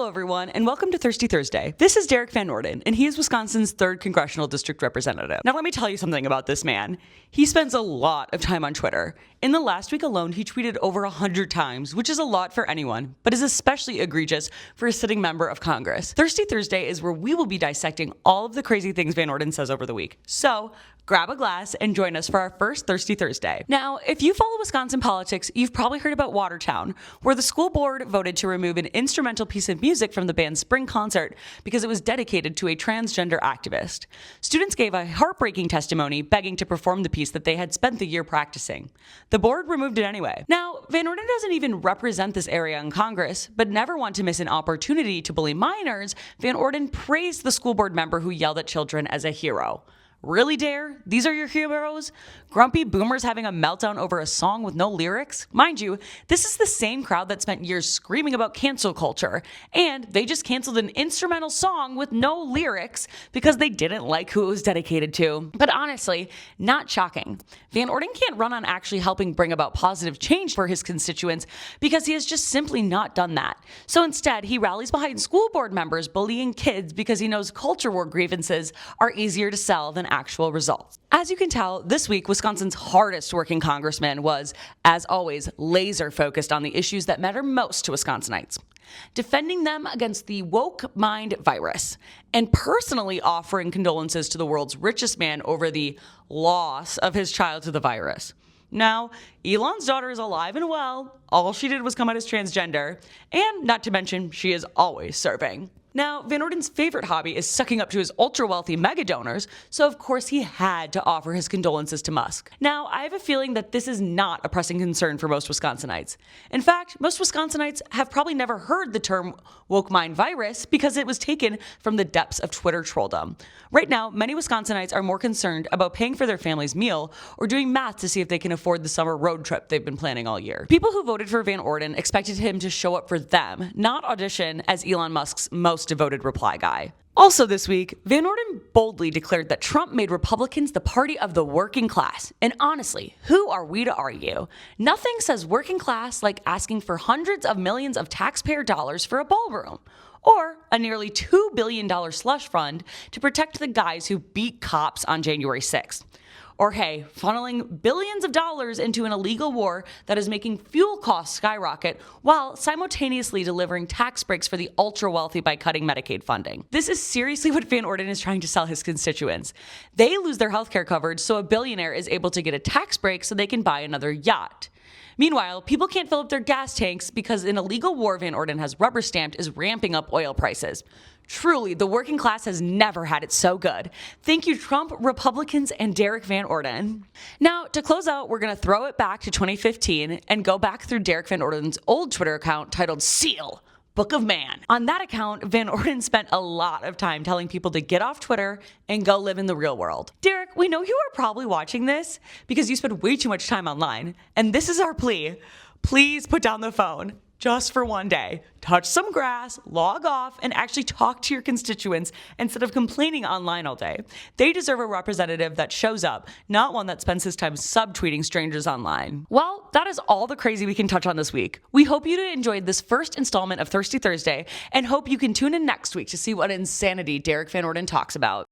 Hello, everyone, and welcome to Thirsty Thursday. This is Derrick Van Orden, and he is Wisconsin's 3rd Congressional District Representative. Now, let me tell you something about this man. He spends a lot of time on Twitter. In the last week alone, he tweeted over 100 times, which is a lot for anyone, but is especially egregious for a sitting member of Congress. Thirsty Thursday is where we will be dissecting all of the crazy things Van Orden says over the week. So, grab a glass and join us for our first Thirsty Thursday. Now, if you follow Wisconsin politics, you've probably heard about Watertown, where the school board voted to remove an instrumental piece of music from the band's spring concert because it was dedicated to a transgender activist. Students gave a heartbreaking testimony begging to perform the piece that they had spent the year practicing. The board removed it anyway. Now, Van Orden doesn't even represent this area in Congress, but never want to miss an opportunity to bully minors. Van Orden praised the school board member who yelled at children as a hero. Really, Dare? These are your heroes? Grumpy boomers having a meltdown over a song with no lyrics? Mind you, this is the same crowd that spent years screaming about cancel culture, and they just canceled an instrumental song with no lyrics because they didn't like who it was dedicated to. But honestly, not shocking. Van Orden can't run on actually helping bring about positive change for his constituents because he has just simply not done that. So instead, he rallies behind school board members bullying kids because he knows culture war grievances are easier to sell than actual results. As you can tell, this week, Wisconsin's hardest working congressman was, as always, laser focused on the issues that matter most to Wisconsinites, defending them against the woke mind virus, and personally offering condolences to the world's richest man over the loss of his child to the virus. Now, Elon's daughter is alive and well. All she did was come out as transgender, and not to mention, she is always serving. Now, Van Orden's favorite hobby is sucking up to his ultra-wealthy mega donors, so of course he had to offer his condolences to Musk. Now, I have a feeling that this is not a pressing concern for most Wisconsinites. In fact, most Wisconsinites have probably never heard the term woke mind virus because it was taken from the depths of Twitter trolldom. Right now, many Wisconsinites are more concerned about paying for their family's meal or doing math to see if they can afford the summer road trip they've been planning all year. People who voted for Van Orden expected him to show up for them, not audition as Elon Musk's most devoted reply guy. Also this week, Van Orden boldly declared that Trump made Republicans the party of the working class. And honestly, who are we to argue? Nothing says working class like asking for hundreds of millions of taxpayer dollars for a ballroom, or a nearly $2 billion slush fund to protect the guys who beat cops on January 6th. Or hey, funneling billions of dollars into an illegal war that is making fuel costs skyrocket while simultaneously delivering tax breaks for the ultra-wealthy by cutting Medicaid funding. This is seriously what Van Orden is trying to sell his constituents. They lose their healthcare coverage, so a billionaire is able to get a tax break so they can buy another yacht. Meanwhile, people can't fill up their gas tanks because an illegal war Van Orden has rubber-stamped is ramping up oil prices. Truly, the working class has never had it so good. Thank you, Trump, Republicans, and Derrick Van Orden. Now, to close out, we're going to throw it back to 2015 and go back through Derrick Van Orden's old Twitter account titled Seal, Book of Man. On that account, Van Orden spent a lot of time telling people to get off Twitter and go live in the real world. Derrick, we know you are probably watching this because you spend way too much time online, and this is our plea. Please put down the phone. Just for one day. Touch some grass, log off, and actually talk to your constituents instead of complaining online all day. They deserve a representative that shows up, not one that spends his time subtweeting strangers online. Well, that is all the crazy we can touch on this week. We hope you enjoyed this first installment of Thirsty Thursday and hope you can tune in next week to see what insanity Derrick Van Orden talks about.